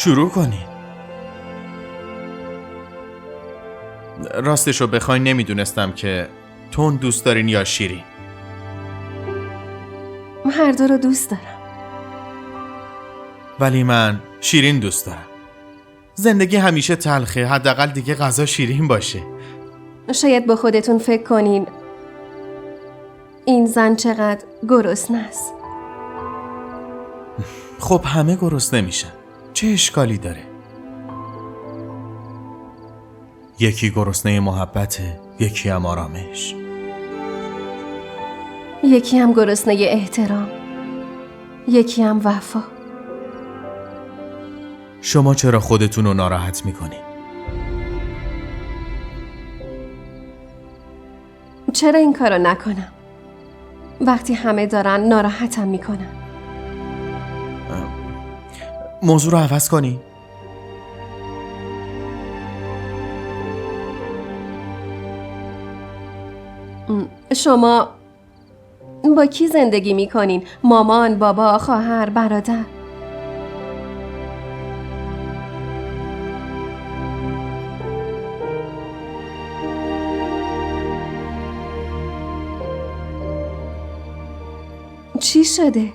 شروع کنین. راستشو بخواین نمیدونستم که تون دوست دارین یا شیرین. هر دو رو دوست دارم. ولی من شیرین دوست دارم. زندگی همیشه تلخه، حداقل دیگه غذا شیرین باشه. شاید با خودتون فکر کنین این زن چقدر گرسنه است. خب همه گرسنه نمیشن. چه اشکالی داره؟ یکی گرسنه محبته، یکی هم آرامش، یکی هم گرسنه احترام، یکی هم وفا. شما چرا خودتون رو ناراحت میکنین؟ چرا این کارو نکنم؟ وقتی همه دارن ناراحتم میکنن. موضوع رو عوض کنی؟ شما با کی زندگی میکنین؟ مامان، بابا، خواهر، برادر؟ چی شده؟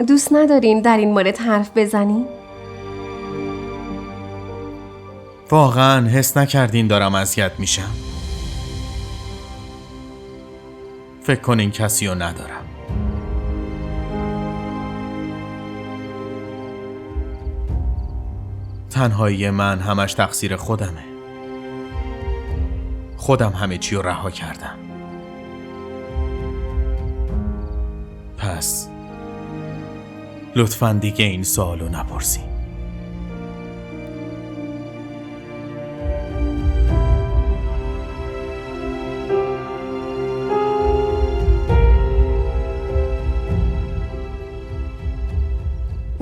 دوست ندارین در این مورد حرف بزنین؟ واقعا حس نکردین دارم اذیت میشم؟ فکر کنین کسی رو ندارم. تنهایی من همش تقصیر خودمه. خودم همه چی رو رها کردم. پس لطفاً دیگه این سوالو نپرسی.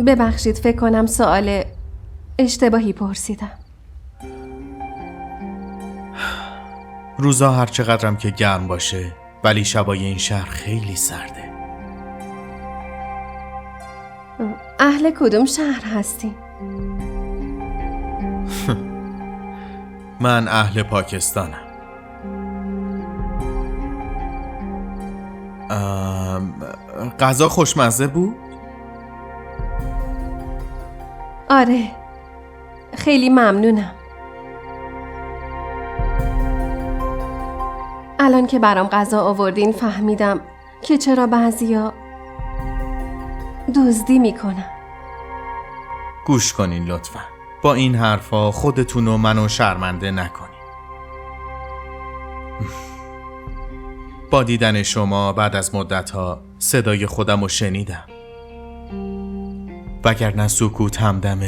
ببخشید، فکر کنم سوال اشتباهی پرسیدم. روزا هر چقدرم که گرم باشه ولی شبای این شهر خیلی سرده. اهل کدوم شهر هستی؟ من اهل پاکستانم. غذا خوشمزه بود؟ آره، خیلی ممنونم. الان که برام غذا آوردین فهمیدم که چرا بعضیا دزدی میکنن. گوش کنین لطفا. با این حرفا خودتون و منو شرمنده نکنین. با دیدن شما بعد از مدتها صدای خودم رو شنیدم. وگرنه سکوت همدم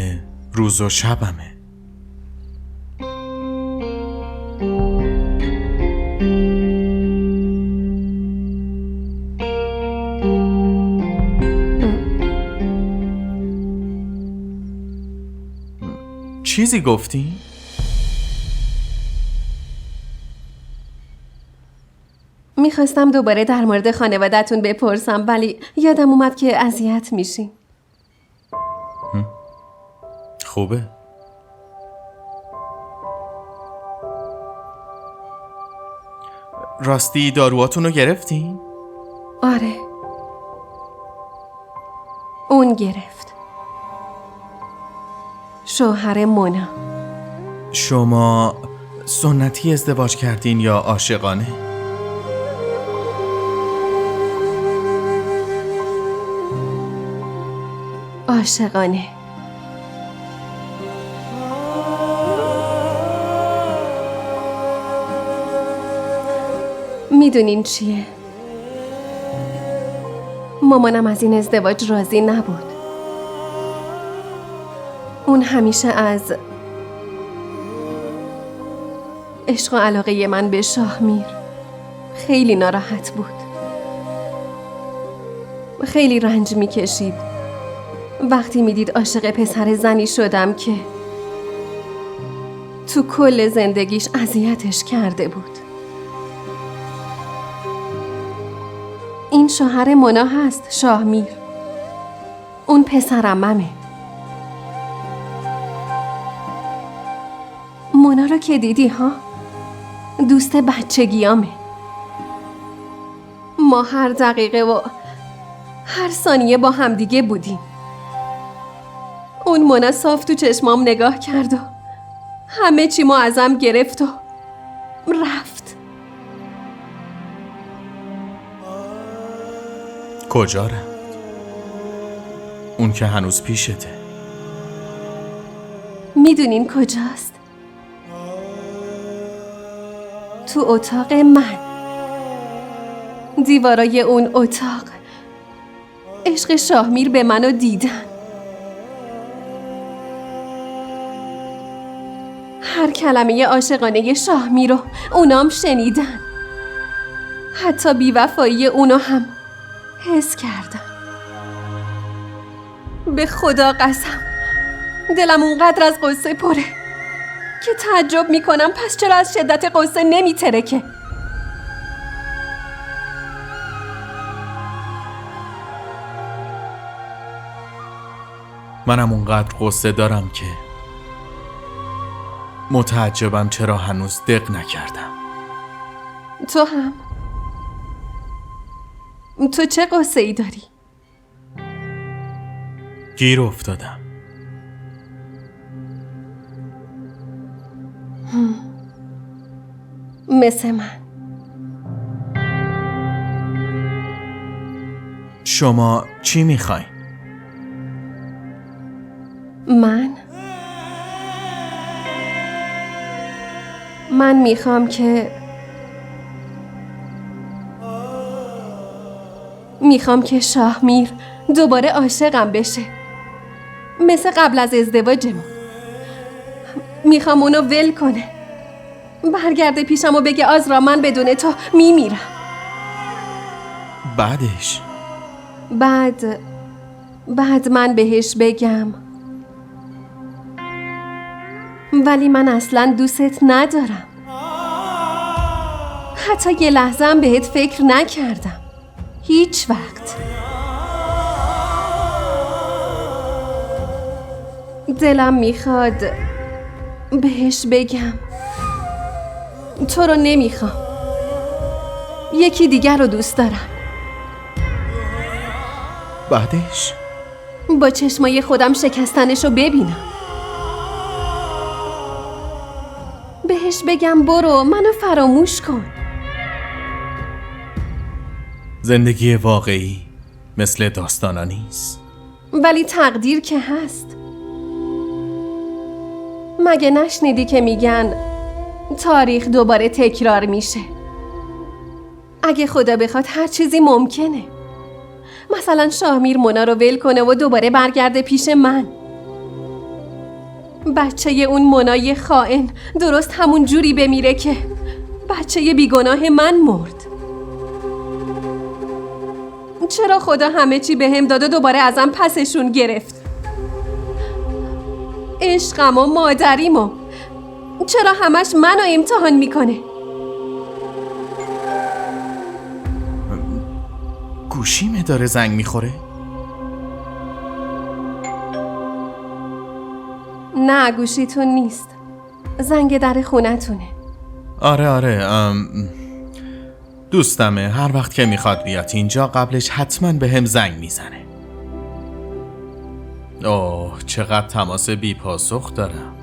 روز و شبمه. چیزی گفتی؟ میخواستم دوباره در مورد خانواده‌تون بپرسم ولی یادم اومد که اذیت میشین. خوبه. راستی داروهاتون رو گرفتین؟ آره، اون گرفت. شوهر مونا. شما سنتی ازدواج کردین یا عاشقانه؟ عاشقانه. میدونین چیه؟ مامانم از این ازدواج راضی نبود. اون همیشه از عشق و علاقه من به شاهمیر خیلی ناراحت بود. خیلی رنج میکشید وقتی میدید عاشق پسر زنی شدم که تو کل زندگیش اذیتش کرده بود. این شوهر مونا هست، شاهمیر. اون پسر عممه. مونا رو که دیدی ها؟ دوست بچگیامه. ما هر دقیقه و هر ثانیه با همدیگه بودیم. اون مونا صاف تو چشمام نگاه کرد و همه چی ما ازم گرفت و رفت. کجا رفت؟ اون که هنوز پیشته. میدونین کجاست؟ تو اتاق من. دیوارای اون اتاق عشق شاهمیر به منو دیدن. هر کلمه عاشقانه شاهمیر رو اونام شنیدن. حتی بیوفایی اونو هم حس کردن. به خدا قسم دلم اونقدر از قصه پره که تعجب میکنم پس چرا از شدت قصه نمیترکه. منم اونقدر قصه دارم که متعجبم چرا هنوز دق نکردم. تو هم؟ تو چه قصه ای داری؟ گیر افتادم. مثل من. شما چی میخواین؟ من میخوام که شاهمیر دوباره عاشقم بشه، مثل قبل از ازدواجمون. میخوام اونو ول کنه، برگرده پیشم و بگه آزرا من بدون تو میمیرم. بعدش؟ بعد من بهش بگم ولی من اصلا دوستت ندارم، حتی یه لحظه هم بهت فکر نکردم، هیچ وقت. دلم میخواد بهش بگم تو رو نمیخوام، یکی دیگر رو دوست دارم. بعدش؟ با چشمای خودم شکستنش رو ببینم، بهش بگم برو منو فراموش کن. زندگی واقعی مثل داستانا نیست، ولی تقدیر که هست. مگه نشنیدی که میگن تاریخ دوباره تکرار میشه؟ اگه خدا بخواد هر چیزی ممکنه. مثلا شاهمیر مونا رو ول کنه و دوباره برگرده پیش من. بچه اون منای خائن درست همون جوری بمیره که بچه بیگناه من مرد. چرا خدا همه چی بهم داد و دوباره ازم پسشون گرفت؟ عشقم و مادریم و چرا همش منو امتحان میکنه؟ گوشیمه داره زنگ میخوره؟ نه گوشیتون نیست، زنگ در خونتونه. آره دوستمه، هر وقت که میخواد بیاد اینجا قبلش حتما به هم زنگ میزنه. اوه چقدر تماس بی پاسخ دارم.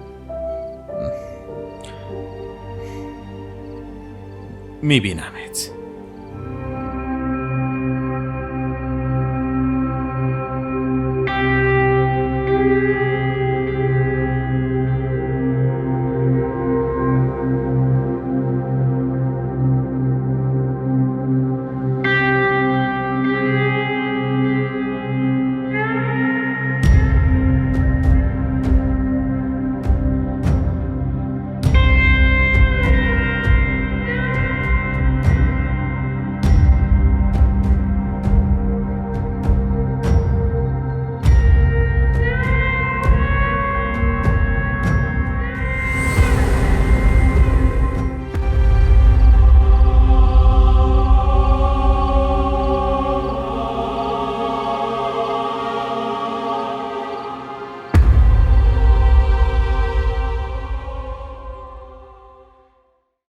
میبینمت.